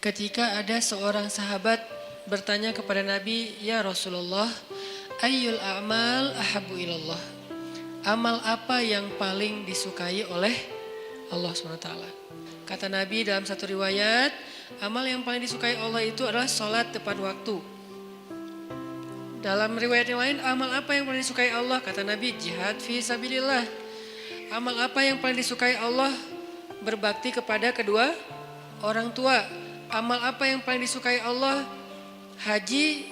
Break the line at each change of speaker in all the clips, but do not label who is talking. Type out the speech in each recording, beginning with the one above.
ketika ada seorang sahabat bertanya kepada Nabi, "Ya Rasulullah, ayyul a'mal ahabbu ilallah?" Amal apa yang paling disukai oleh Allah SWT? Kata Nabi dalam satu riwayat, amal yang paling disukai Allah itu adalah sholat tepat waktu. Dalam riwayat yang lain, amal apa yang paling disukai Allah? Kata Nabi, jihad fi sabilillah. Amal apa yang paling disukai Allah? Berbakti kepada kedua orang tua. Amal apa yang paling disukai Allah? Haji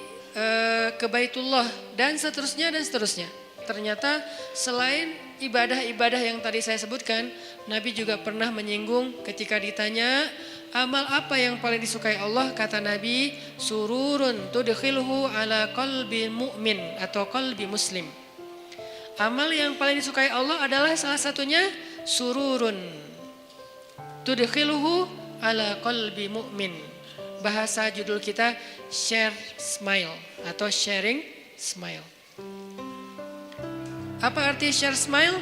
ke Baitullah, dan seterusnya dan seterusnya. Ternyata selain ibadah-ibadah yang tadi saya sebutkan, Nabi juga pernah menyinggung ketika ditanya, amal apa yang paling disukai Allah? Kata Nabi, sururun tudkhilhu ala qalbi mu'min atau qalbi muslim. Amal yang paling disukai Allah adalah salah satunya sururun tudkhilhu ala qalbi mu'min. Bahasa judul kita share smile atau sharing smile. Apa arti share smile?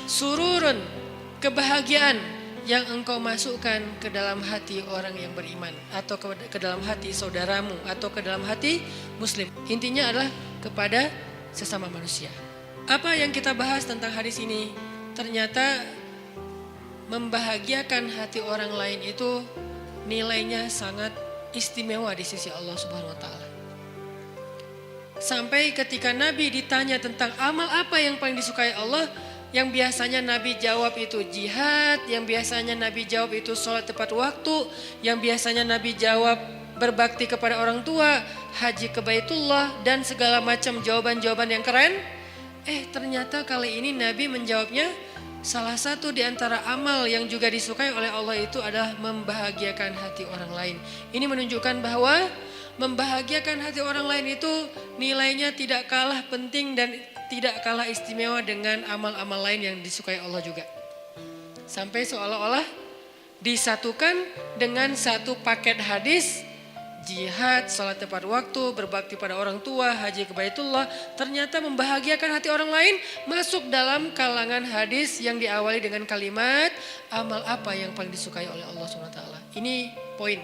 Sururun, kebahagiaan yang engkau masukkan ke dalam hati orang yang beriman, atau ke dalam hati saudaramu, atau ke dalam hati muslim. Intinya adalah kepada sesama manusia. Apa yang kita bahas tentang hadis ini? Ternyata membahagiakan hati orang lain itu nilainya sangat istimewa di sisi Allah Subhanahu wa taala. Sampai ketika Nabi ditanya tentang amal apa yang paling disukai Allah, yang biasanya Nabi jawab itu jihad, yang biasanya Nabi jawab itu sholat tepat waktu, yang biasanya Nabi jawab berbakti kepada orang tua, haji ke Baitullah, dan segala macam jawaban-jawaban yang keren. Ternyata kali ini Nabi menjawabnya, salah satu di antara amal yang juga disukai oleh Allah itu adalah membahagiakan hati orang lain. Ini menunjukkan bahwa membahagiakan hati orang lain itu nilainya tidak kalah penting dan tidak kalah istimewa dengan amal-amal lain yang disukai Allah juga. Sampai seolah-olah disatukan dengan satu paket hadis, jihad, salat tepat waktu, berbakti pada orang tua, haji ke Baitullah. Ternyata membahagiakan hati orang lain masuk dalam kalangan hadis yang diawali dengan kalimat, amal apa yang paling disukai oleh Allah SWT. Ini poin.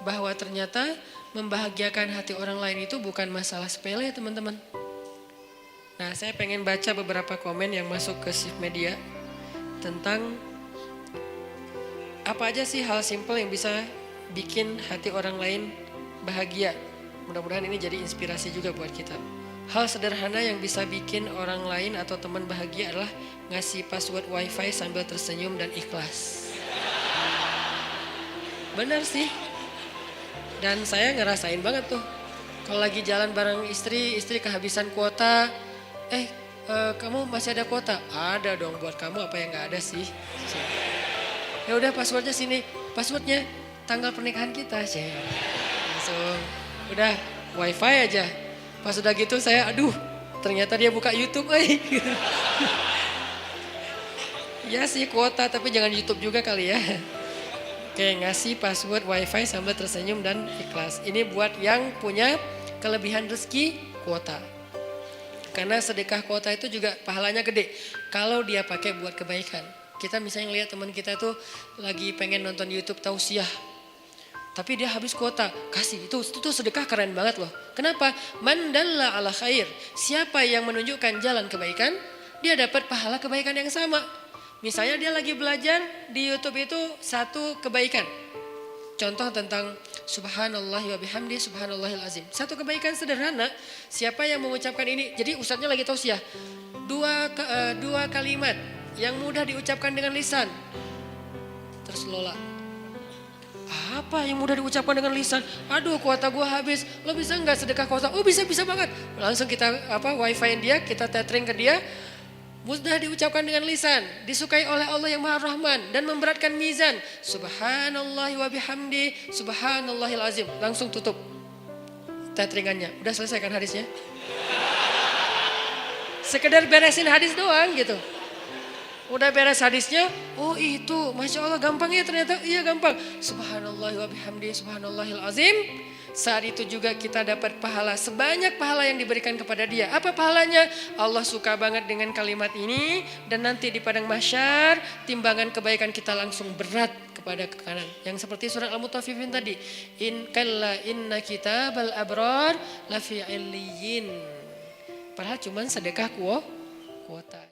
Bahwa ternyata membahagiakan hati orang lain itu bukan masalah sepele, teman-teman. Nah, saya pengen baca beberapa komen yang masuk ke Shift Media tentang apa aja sih hal simple yang bisa bikin hati orang lain bahagia. Mudah-mudahan ini jadi inspirasi juga buat kita. Hal sederhana yang bisa bikin orang lain atau teman bahagia adalah ngasih password wifi sambil tersenyum dan ikhlas. Benar sih. Dan saya ngerasain banget tuh. Kalau lagi jalan bareng istri kehabisan kuota. Kamu masih ada kuota? Ada dong, buat kamu apa yang gak ada sih? Ya udah passwordnya sini. Passwordnya tanggal pernikahan kita sih. Langsung udah wifi aja. Pas udah gitu saya ternyata dia buka YouTube. Ya sih kuota, tapi jangan YouTube juga kali ya. Oke, ngasih password wifi sambil tersenyum dan ikhlas. Ini buat yang punya kelebihan rezeki kuota. Karena sedekah kuota itu juga pahalanya gede kalau dia pakai buat kebaikan. Kita misalnya lihat teman kita tuh lagi pengen nonton YouTube tausiah, tapi dia habis kuota, kasih itu sedekah keren banget loh. Kenapa? Man dalla ala khair. Siapa yang menunjukkan jalan kebaikan, dia dapat pahala kebaikan yang sama. Misalnya dia lagi belajar di YouTube itu satu kebaikan. Contoh tentang subhanallah wa bihamdi subhanallahil azim. Satu kebaikan sederhana, siapa yang mengucapkan ini? Jadi ustadznya lagi tausiah. Dua kalimat yang mudah diucapkan dengan lisan. Terus lola. Apa yang mudah diucapkan dengan lisan? Kuota gua habis. Lo bisa nggak sedekah kuota? Oh bisa banget. Langsung kita wifi dia, kita tethering ke dia. Mudah diucapkan dengan lisan, disukai oleh Allah yang Maha Rahman dan memberatkan mizan. Subhanallah wa bihamdi subhanallahil azim. Langsung tutup tetheringannya. Udah selesai kan hadisnya? Sekedar beresin hadis doang gitu. Udah beres hadisnya, itu Masya Allah gampang ya ternyata. Iya gampang. Subhanallah wa bihamdi subhanallahil azim. Saat itu juga kita dapat pahala sebanyak pahala yang diberikan kepada dia. Apa pahalanya? Allah suka banget dengan kalimat ini. Dan nanti di padang mahsyar timbangan kebaikan kita langsung berat kepada ke kanan. Yang seperti surat Al-Mutaffifin tadi. Inna kitabal abrar lafi illiyin. Padahal cuman sedekah kuota.